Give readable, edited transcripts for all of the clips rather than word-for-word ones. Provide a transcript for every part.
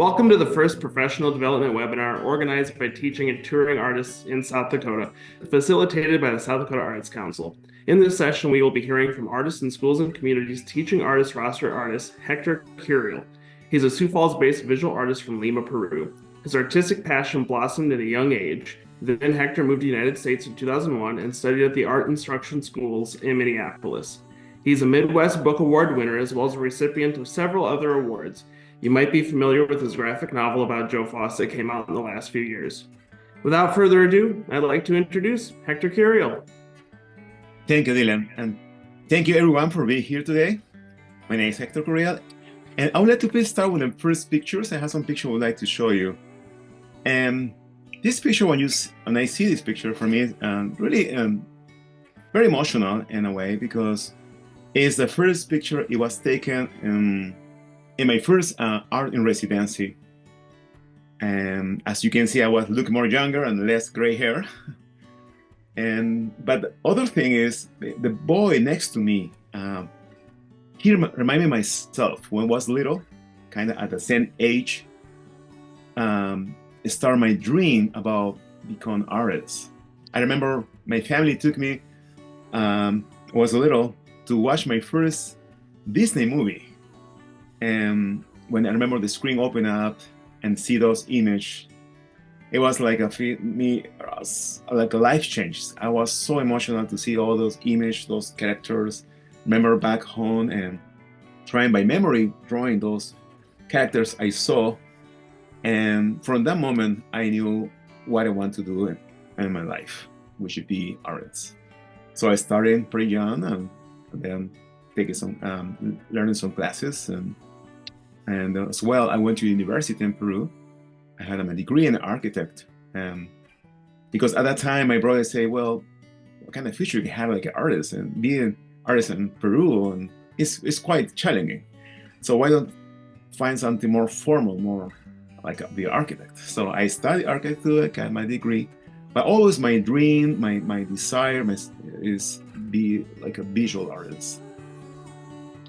Welcome to the first professional development webinar organized by teaching and touring artists in South Dakota, facilitated by the South Dakota Arts Council. In this session, we will be hearing from artists in schools and communities teaching artist roster artist Hector Curriel. He's a Sioux Falls-based visual artist from Lima, Peru. His artistic passion blossomed at a young age. Then Hector moved to the United States in 2001 and studied at the art instruction schools in Minneapolis. He's a Midwest Book Award winner as well as a recipient of several other awards. You might be familiar with his graphic novel about Joe Foss that came out in the last few years. Without further ado, I'd like to introduce Hector Curriel. Thank you, Dylan, and thank you everyone for being here today. My name is Hector Curriel, and I would like to please start with the first pictures. I have some pictures I would like to show you. And this picture, when I see this picture, for me, really very emotional in a way, because it's the first picture. It was taken in my first art in residency. And as you can see, I was looking more younger and less gray hair. But the other thing is, the boy next to me, he reminded me myself when I was little, kind of at the same age, start my dream about becoming artist. I remember my family took me, was little, to watch my first Disney movie. And when I remember the screen open up and see those images, it was like like a life change. I was so emotional to see all those images, those characters. Remember back home and trying by memory drawing those characters I saw. And from that moment, I knew what I want to do in my life, which should be artists. So I started pretty young, and then taking some, learning some classes, and as well, I went to university in Peru. I had my degree in architect, because at that time my brother said, "Well, what kind of future you can have like an artist, and being an artist in Peru, and it's quite challenging. So why don't find something more formal, more like be an architect?" So I studied architecture, got my degree, but always my dream, my desire is be like a visual artist.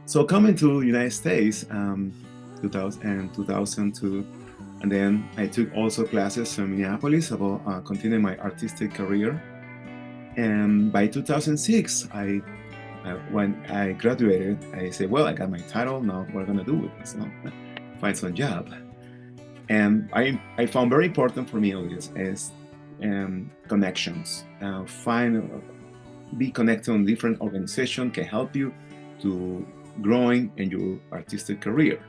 So coming to United States, 2002, and then I took also classes in Minneapolis about continuing my artistic career. And by 2006, when I graduated, I said, well, I got my title, now what am I gonna do with this? Now, find some job. And I found very important for me is connections. Be connected on different organizations can help you to growing in your artistic career.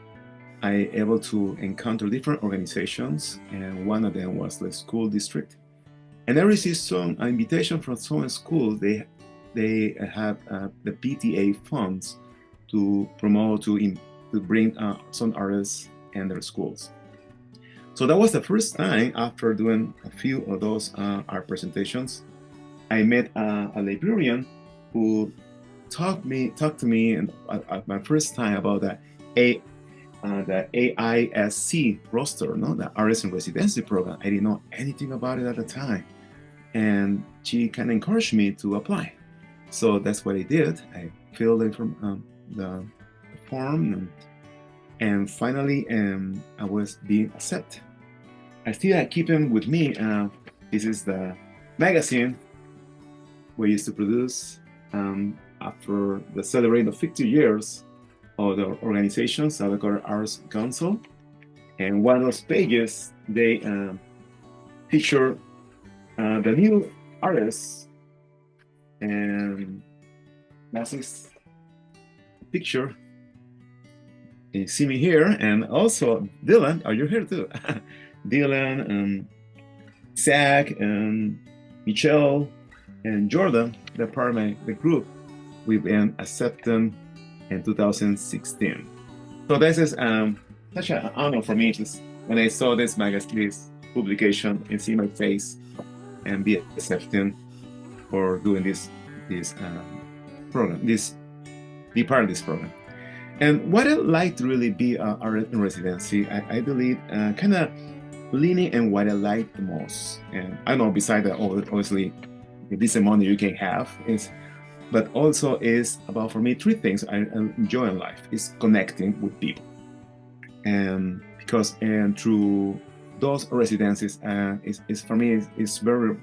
I able to encounter different organizations, and one of them was the school district. And I received some invitation from some schools. They have the PTA funds to promote, to bring some artists in their schools. So that was the first time, after doing a few of those art presentations, I met a librarian who talked to me and at my first time about the AISC roster, the Artists in Residency program. I didn't know anything about it at the time, and she kind of encouraged me to apply. So that's what I did. I filled the form, and finally, I was being accepted. I still keep them with me. This is the magazine we used to produce after the celebrating of 50 years of the organization, South Dakota Arts Council. And one of those pages, they feature the new artists, and that's this picture. You see me here, and also Dylan. Are you here too? Dylan, Zach, and Michelle, and Jordan, they're part of the group. We've been accepted in 2016. So this is such an honor for me, just when I saw this magazine, this publication, and see my face and be accepted for doing this program, be part of this program. And what I like to really be an artist in residency, I believe, kind of leaning in what I like the most. And I know beside that, obviously, this money you can have but also is about, for me, three things I enjoy in life is connecting with people. And because and through those residencies, is for me is very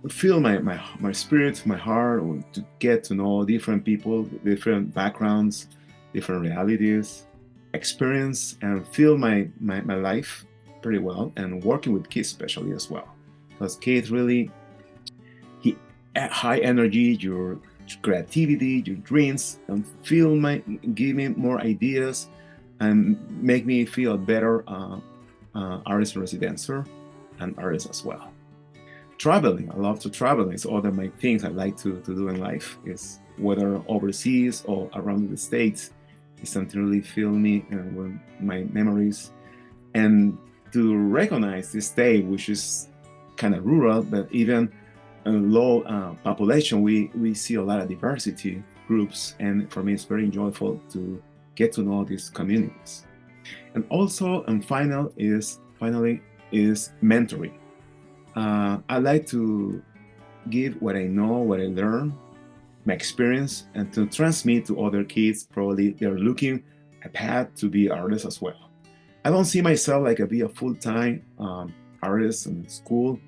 feel my spirit, my heart, to get to know different people, different backgrounds, different realities, experience, and feel my life pretty well, and working with kids especially as well, because kids really he high energy, your creativity, your dreams, and give me more ideas, and make me feel a better artist residencer and artist as well. Traveling, I love to travel. It's all of my things I like to do in life, is whether overseas or around the States. It's something really fill me with my memories. And to recognize this state, which is kind of rural, but even a low population, we see a lot of diversity groups. And for me, it's very enjoyable to get to know these communities. And also, and finally, is mentoring. I like to give what I know, what I learn, my experience, and to transmit to other kids. Probably they're looking a path to be artists as well. I don't see myself like be a full-time artist in school,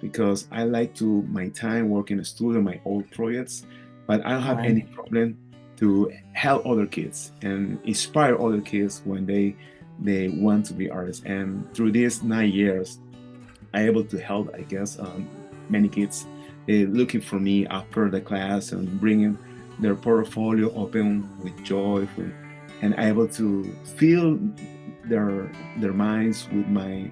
because I like to my time working in a studio, my old projects, but I don't have any problem to help other kids and inspire other kids when they want to be artists. And through these 9 years, I'm able to help, I guess, many kids looking for me after the class and bringing their portfolio open with joy, and able to fill their minds with my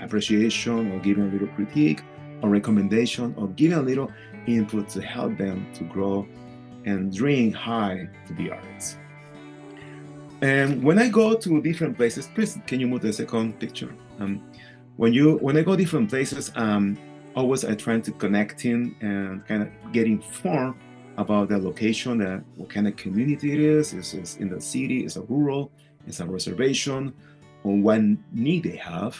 appreciation, or giving a little critique or recommendation, or giving a little input to help them to grow and dream high to be artists. And when I go to different places, please, can you move the second picture? When I go different places, always I try to connect in and kind of get informed about the location, what kind of community it is. Is it in the city? Is it rural? Is it a reservation? On what need they have?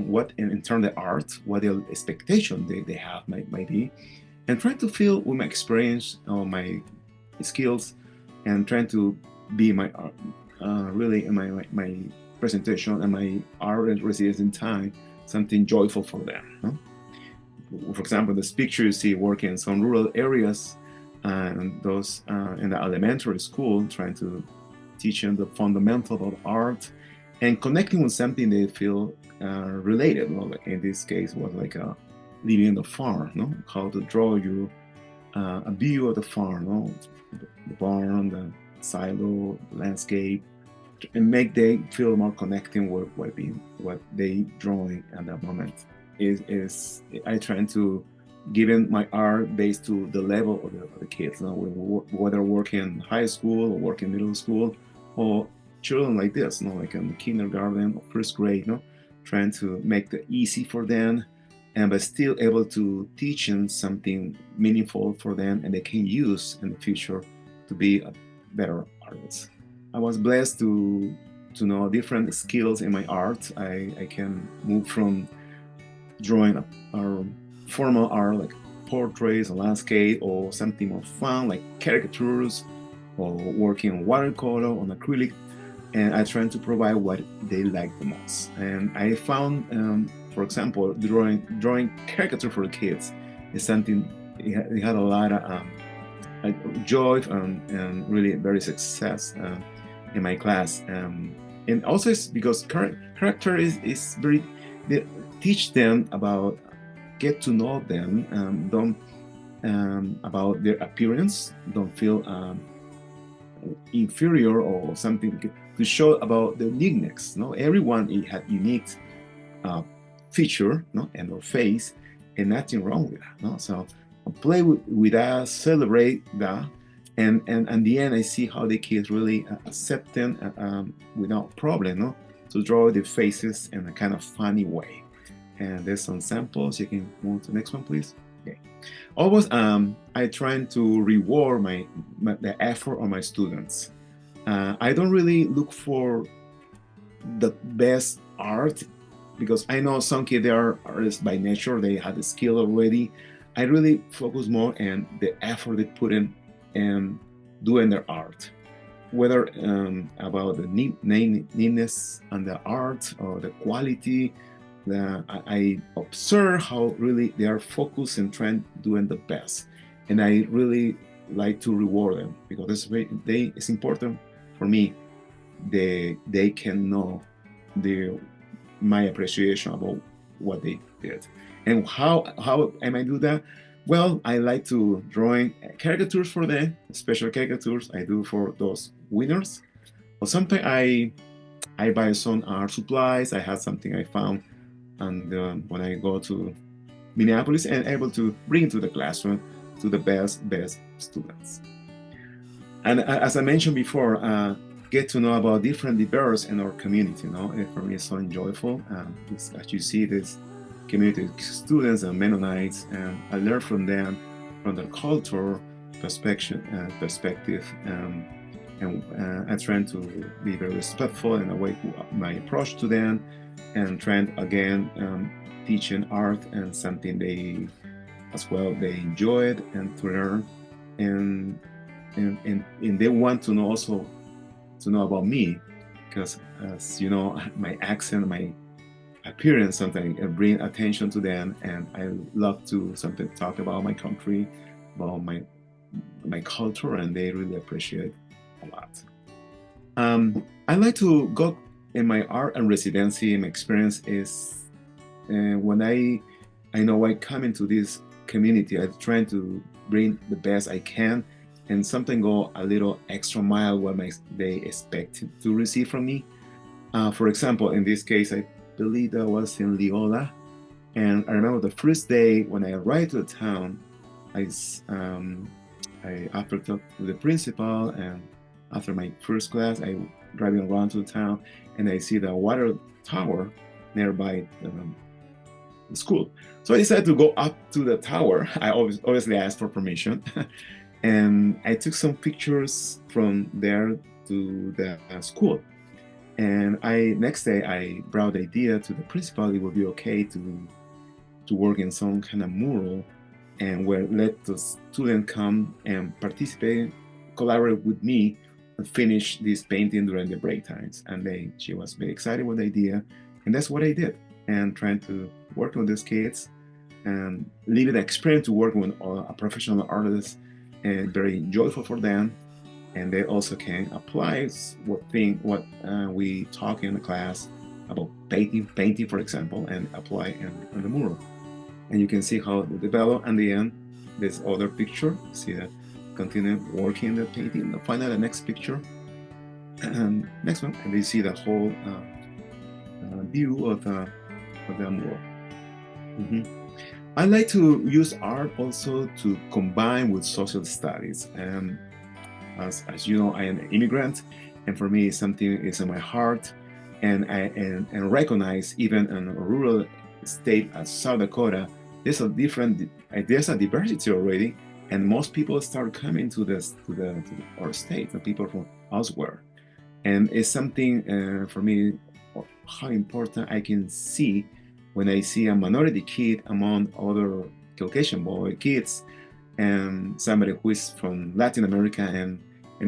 What in terms of art, what the expectation they have might be, and trying to fill with my experience or my skills, and trying to be my really my presentation and my art residence in time something joyful for them. No? For example, this picture you see working in some rural areas, and those in the elementary school, trying to teach them the fundamentals of art and connecting with something they feel related. No? Like in this case, was like living in the farm. No? How to draw you a view of the farm, no? The barn, the silo, the landscape, and make they feel more connecting with what they drawing at that moment. Is I trying to given my art based to the level of the kids, you know, whether working high school or working middle school, or children like this, you know, like in kindergarten or first grade, you know, trying to make it easy for them, and but still able to teach them something meaningful for them, and they can use in the future to be a better artist. I was blessed to know different skills in my art. I can move from drawing or formal art like portraits, a landscape, or something more fun like caricatures, or working on watercolor, on acrylic, and I try to provide what they like the most. And I found, for example, drawing caricature for the kids is something it had a lot of joy and really very success in my class. And also it's because character is very, they teach them about, get to know them, don't about their appearance, don't feel inferior or something, to show about the uniqueness. No, everyone had unique feature, no, and or face, and nothing wrong with that. No, so play with that, celebrate that, and at the end I see how the kids really accept them without problem, no, to draw the faces in a kind of funny way. And there's some samples. You can move to the next one, please. Okay. Always, I try to reward the effort of my students. I don't really look for the best art, because I know some kids, they are artists by nature, they have the skill already. I really focus more on the effort they put in and doing their art. whether about the neatness and the art or the quality. I observe how really they are focused and trying doing the best, and I really like to reward them because it's important for me. They can know my appreciation about what they did. And how am I do that? Well, I like to drawing caricatures for them, special caricatures I do for those winners. Or sometimes I buy some art supplies. I had something I found, and when I go to Minneapolis and able to bring to the classroom to the best students. And as I mentioned before, get to know about different diverse in our community. For me, it's so enjoyable. As you see, this community students and Mennonites, and I learn from them, from their culture, perspective, and I try to be very respectful in the way my approach to them, and trying again teaching art and something they enjoyed and to learn, and they want to know also to know about me, because as you know, my accent, my appearance, something bring attention to them, and I love to something talk about my country, about my culture, and they really appreciate a lot. I like to go in my art and residency. My experience is when I know I come into this community, I try to bring the best I can, and something go a little extra mile what they expect to receive from me. For example, in this case, I believe that was in Leola, and I remember the first day when I arrived to the town, I after talked to the principal, and after my first class, I driving around to the town, and I see the water tower nearby the school. So I decided to go up to the tower. I obviously asked for permission, and I took some pictures from there to the school. And next day I brought the idea to the principal. It would be okay to work in some kind of mural, and where let the student come and participate, collaborate with me, and finish this painting during the break times. And she was very excited with the idea, and that's what I did. And trying to work with these kids and leave the experience to work with a professional artist, and very joyful for them. And they also can apply what we talk in the class about painting, for example, and apply in the mural. And you can see how they develop. And the end, this other picture, see that continue working the painting. Finally, the next picture, and next one, and you see the whole view of the mural. I like to use art also to combine with social studies. And as you know, I am an immigrant, and for me, something is in my heart, and recognize even in a rural state as South Dakota, there's a diversity already, and most people start coming to our state, and people from elsewhere, and it's something for me how important I can see when I see a minority kid among other Caucasian boy kids, and somebody who is from Latin America, and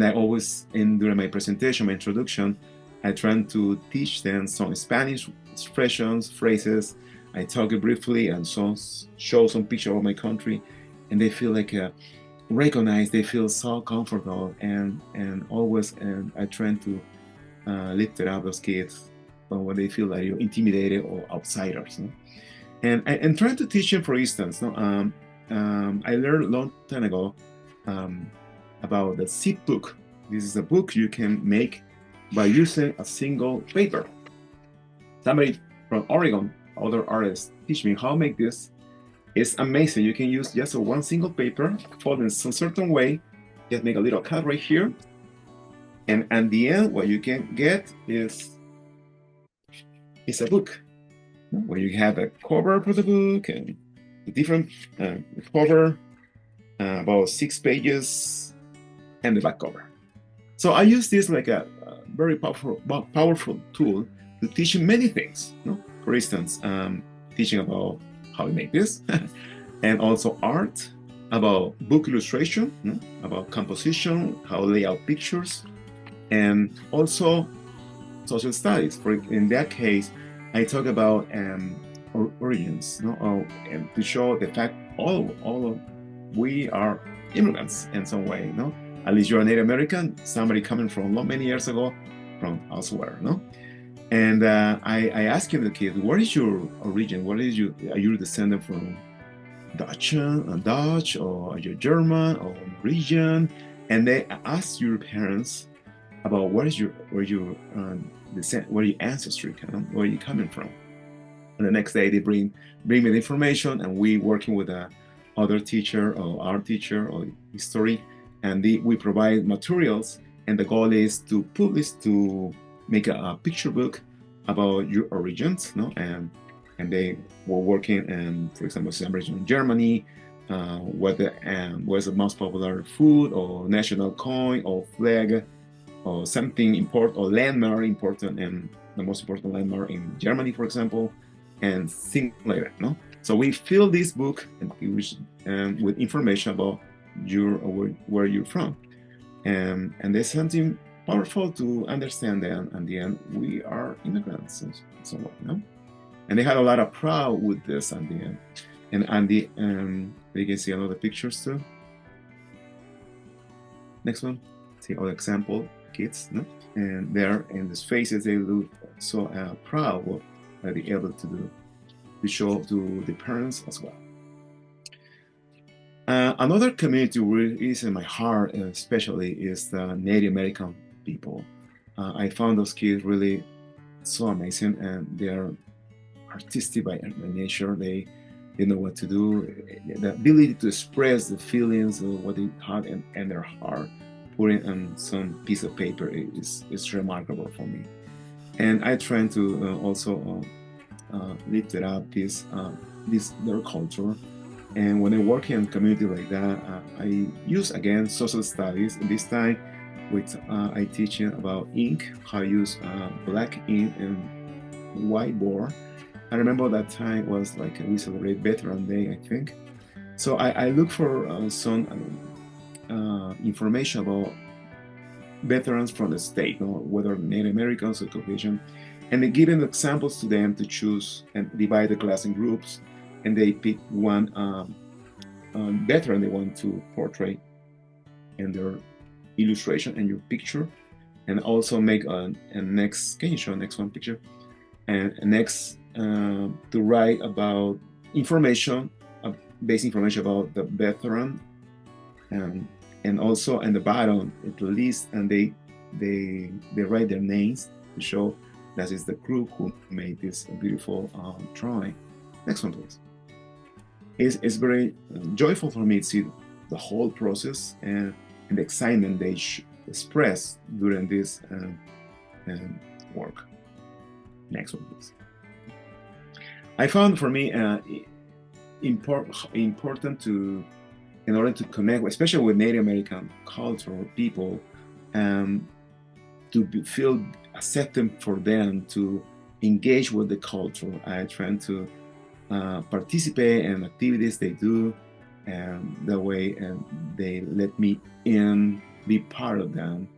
I always, during my presentation, my introduction, I try to teach them some Spanish expressions, phrases. I talk briefly and show some picture of my country, and they feel like recognized. They feel so comfortable, and always, and I try to lift it up those kids when they feel like you're intimidated or outsiders. And trying to teach them, for instance, I learned a long time ago about the zip book. This is a book you can make by using a single paper. Somebody from Oregon, other artists, teach me how to make this. It's amazing. You can use just one single paper, fold in some certain way, just make a little cut right here, and at the end, what you can get is a book where you have a cover for the book and a different cover, about 6 pages, and the back cover. So I use this like a very powerful tool to teach many things. For instance, teaching about how to make this, and also art, about book illustration, about composition, how to lay out pictures, And also social studies. In that case, I talk about origins, to show the fact all of we are immigrants in some way, At least you're a Native American, somebody coming from many years ago from elsewhere, And I asked the kid, what is your origin? Are you descendant from Dutch, or are you German or Norwegian? And they ask your parents about where your descent, where your ancestry where you coming from. And the next day they bring me the information, and we working with a other teacher or our teacher or history, and we provide materials, and the goal is to publish, to make a picture book about your origins, and they were working in, for example, celebration in Germany, what was the most popular food or national coin or flag or something important or landmark important, and the most important landmark in Germany, for example, and things like that. So we fill this book with information about where you're from, and there's something powerful to understand that at the end we are immigrants and so on. And they had a lot of pride with this at the end. And you can see another pictures too. Next one, see other example kids, and there in these faces they look so proud of what they're able to do, to show to the parents as well. Another community really is in my heart, especially, is the Native American people. I found those kids really so amazing, and they're artistic by nature. They know what to do. The ability to express the feelings of what they had in their heart, putting on some piece of paper is remarkable for me. And I try to also lift it up their culture. And when I work in a community like that, I use again social studies. This time, I teach about ink, how to use black ink and whiteboard. I remember that time was like we celebrate Veteran Day, I think. So I look for some information about veterans from the state, whether Native Americans or Caucasian, and they give them examples to them to choose and divide the class in groups, and they pick one veteran they want to portray in their illustration and your picture, and also make a next. Can you show next one picture? And next to write about information, basic information about the veteran, and also in the bottom at least, and they write their names to show that is the group who made this beautiful drawing. Next one, please. It's very joyful for me to see the whole process and the excitement they express during this work. Next one, please. I found for me important to, in order to connect, especially with Native American culture or people, to feel accepted for them to engage with the culture. I try to participate in activities they do, and that way they let me in, be part of them,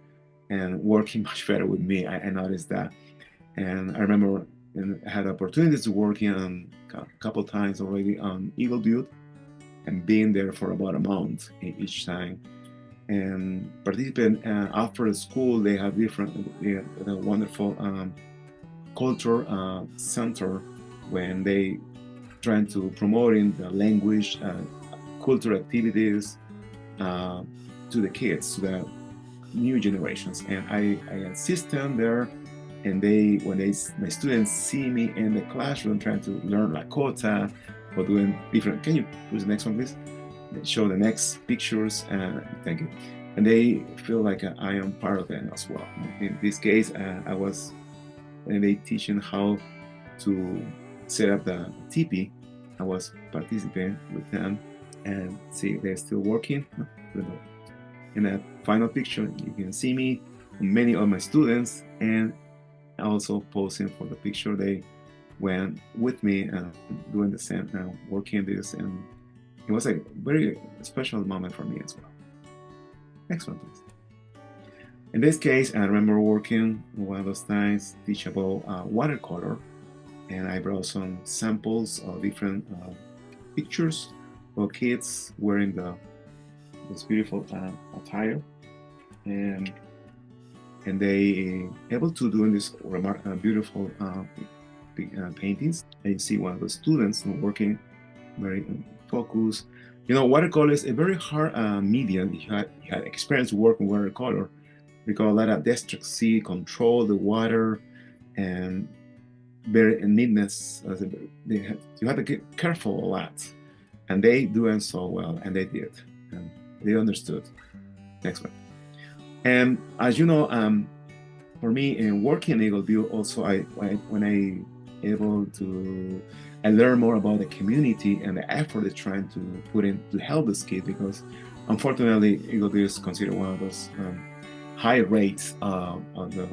and working much better with me. I noticed that, and I remember I had opportunities to work in a couple times already on Eagle Butte, and being there for about a month each time, and participating after school. They have a wonderful culture center when they trying to promoting the language, cultural activities to the kids, to the new generations. And I assist them there, and my students see me in the classroom trying to learn Lakota or doing different. Can you put the next one, please? Show the next pictures. Thank you. And they feel like I am part of them as well. In this case, I was when they teaching how to set up the teepee. I was participating with them, and see they're still working. In that final picture, you can see me, many of my students, and also posing for the picture. They went with me doing the same, working this, and it was a very special moment for me as well. Next one, please. In this case, I remember working one of those times, teach about watercolor, and I brought some samples of different pictures of kids wearing this beautiful attire, and they able to do this beautiful paintings. And you see one of the students working very focused. You know, watercolor is a very hard medium. You had experience working watercolor because a lot of dexterity, control the water, and very neatness. You have to get careful a lot, and they doing so well, and they did, and they understood. Next one. And as you know, for me in working in Eagle View, also I learn more about the community and the effort they're trying to put in to help this kid, because unfortunately Eagle View is considered one of those high rates of the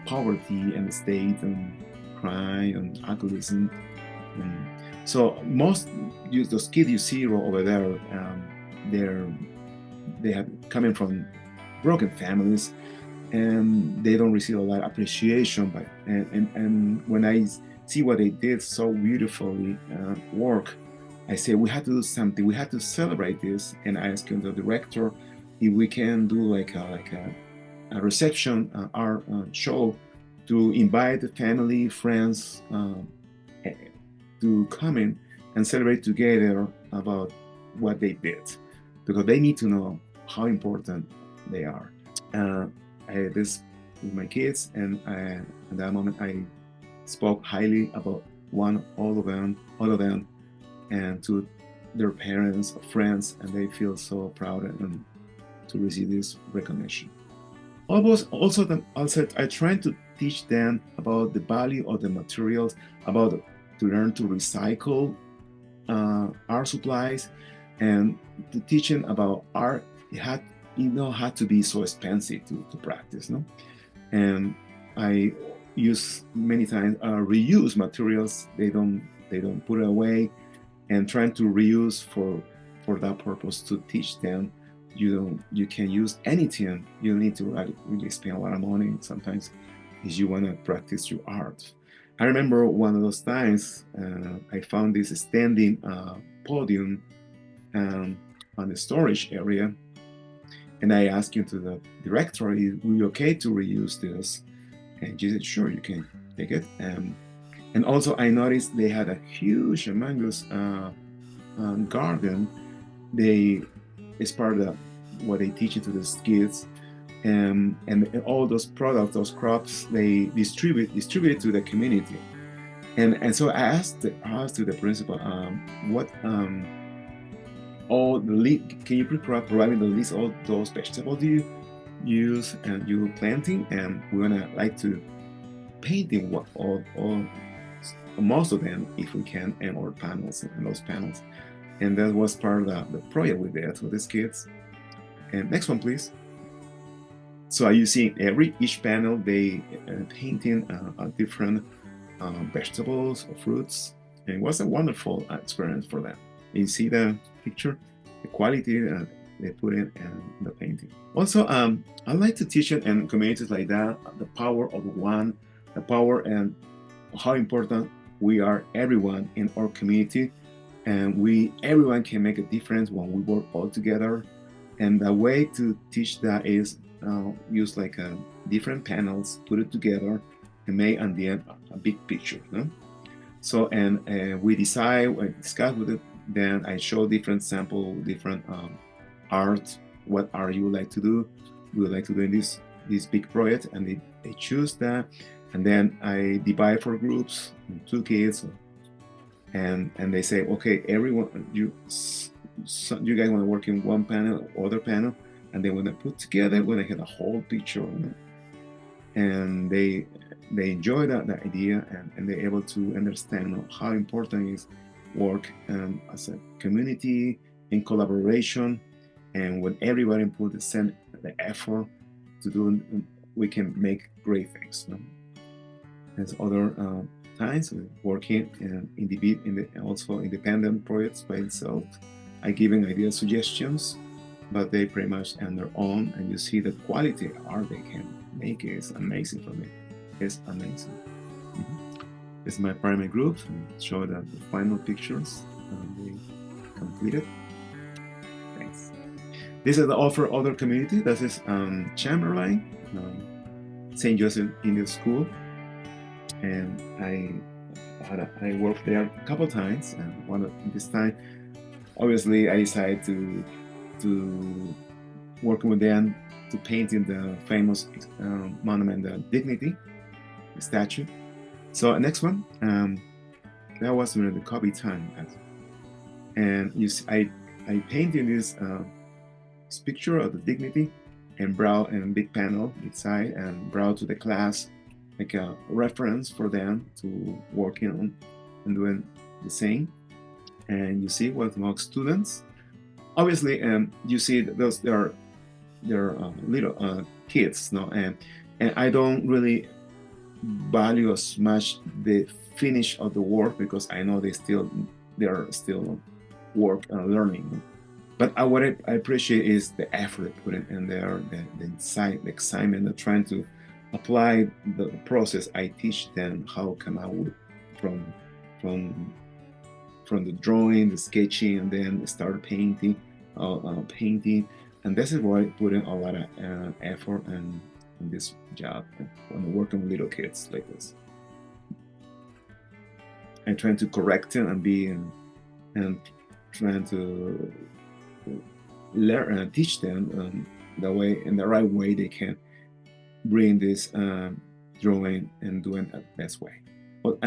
poverty and the state and crime and alcoholism. So most those kids you see over there, they have coming from broken families, and they don't receive a lot of appreciation. And when I see what they did so beautifully work, I say we have to do something. We have to celebrate this. And I asked the director if we can do like a reception art show to invite the family, friends to come in and celebrate together about what they did, because they need to know how important they are. I had this with my kids, and at that moment I spoke highly about all of them, and to their parents, friends, and they feel so proud and to receive this recognition. Also, I try to teach them about the value of the materials, about to learn to recycle art supplies, and to teach them about art. It had to be so expensive to practice, no? And I use many times reuse materials. They don't put it away, and trying to reuse for that purpose to teach them you can use anything. You need to really spend a lot of money sometimes if you want to practice your art. I remember one of those times I found this standing podium on the storage area, and I asked him to the director, "Is we okay to reuse this?" And she said, "Sure, you can take it." And also I noticed they had a huge humongous garden. It's part of what they teach it to the kids, and all those products, those crops, they distribute it to the community. And so I asked the principal, what all the can you provide me the list of all those vegetables you use and you planting, and we're gonna like to painting what all most of them if we can, and our panels and those panels. And that was part of the project we did with these kids. And next one, please. So you see each panel they painting different vegetables or fruits, and it was a wonderful experience for them. You see the picture, the quality they put in the painting. Also, I like to teach it in communities like that, the power of one, the power and how important we are, everyone in our community, and everyone can make a difference when we work all together. And the way to teach that is use like different panels, put it together, and make at the end a big picture. No? So, and we discuss with it. Then I show different sample, different art. What art you would like to do? We would like to do in this big project, and they choose that. And then I divide for groups, 2 kids, and they say, okay, everyone, you guys want to work in one panel, other panel, and then when they put together, when they get a whole picture, you know? And they enjoy that idea, and they're able to understand how important is work as a community in collaboration, and when everybody put the effort to do, we can make great things. You know? There's other times working also independent projects by itself. I give an idea suggestions, but they pretty much on their own, and you see the quality of art they can make is amazing for me. It's amazing. This is my primary group, and show the final pictures they completed. Thanks. This is the offer other community. This is Chamberlain, St. Joseph Indian School, and I worked there a couple of times, and one of this time, obviously, I decided to working with them to painting the famous monument, the Dignity, the statue. So next one, that was during the COVID time, and you see, I painted this picture of the Dignity and brought a big panel inside and brought to the class like a reference for them to working on and doing the same. And you see what among students, obviously, you see those they're little kids, no, and I don't really value as much the finish of the work because I know they're still work and learning. But what I appreciate is the effort they put in there, the insight, the excitement, of trying to apply the process I teach them how come out with from the drawing, the sketching, and then start painting, and this is why I put in a lot of effort in this job when working with little kids like this. I'm trying to correct them and trying to learn and teach them in the right way they can bring this drawing and doing it the best way. But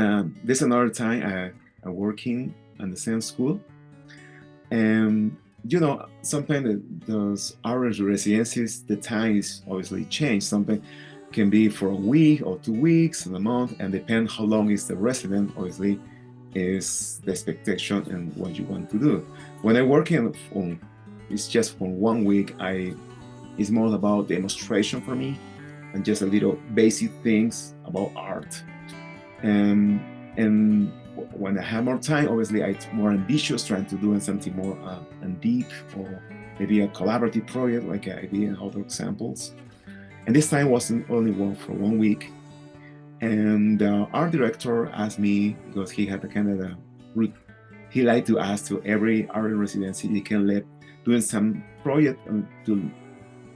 this is another time I'm working in the same school, and sometimes those hours residencies, the time is obviously changed. Something can be for a week or 2 weeks, a month, and depend how long is the resident, obviously, is the expectation and what you want to do. When I work it's just for 1 week, it's more about demonstration for me and just a little basic things about art. And when I have more time, obviously I'm more ambitious, trying to do something more deep, or maybe a collaborative project like I did in other examples. And this time wasn't only for 1 week. And the art director asked me, because he had he liked to ask to every art residency he can let doing some project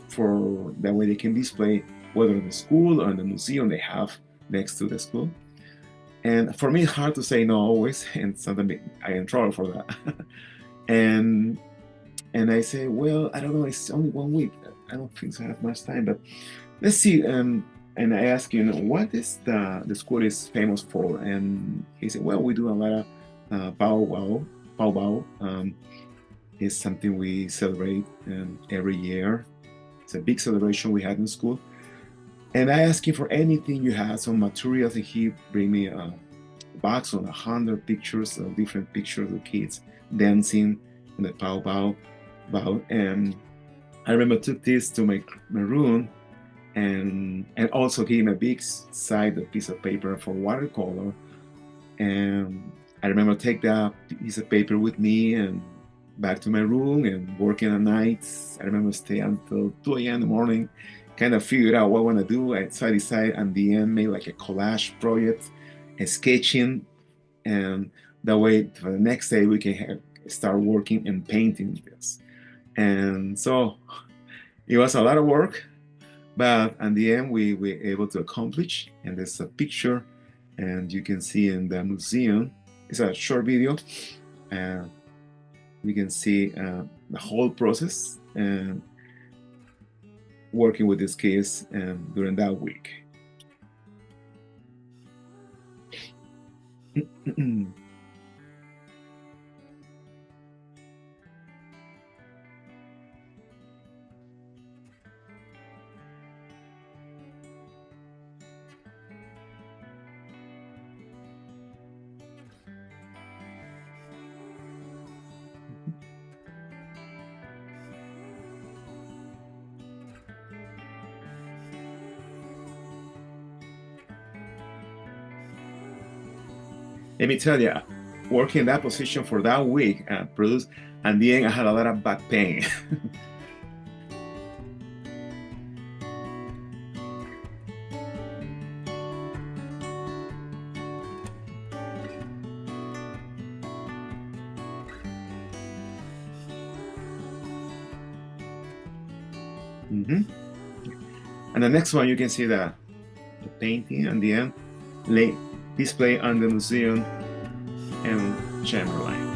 for that way they can display whether in the school or in the museum they have next to the school. And for me, it's hard to say no always, and sometimes I am in trouble for that. and I say, well, I don't know, it's only 1 week. I don't think I have much time, but let's see. And I asked, what is the school is famous for? And he said, well, we do a lot of Bao Bao. Is something we celebrate every year. It's a big celebration we had in school. And I asked him for anything you had, some materials, and he bring me a box on 100 pictures of different pictures of kids dancing in the Bao Bao. And I remember took this to my room and also gave him a big sided piece of paper for watercolor. And I remember take that piece of paper with me and back to my room and working at night. I remember stay until 2 a.m. in the morning, kind of figured out what I want to do. So I decided at the end, made like a collage project, a sketching, and that way for the next day we can start working and painting this. And so it was a lot of work, but at the end we were able to accomplish. And there's a picture, and you can see in the museum. It's a short video. You can see the whole process and working with this case during that week. Let me tell you, working in that position for that week produced, and the end I had a lot of back pain. Mhm. And the next one, you can see the painting and the end lay display on the museum in Chamberlain.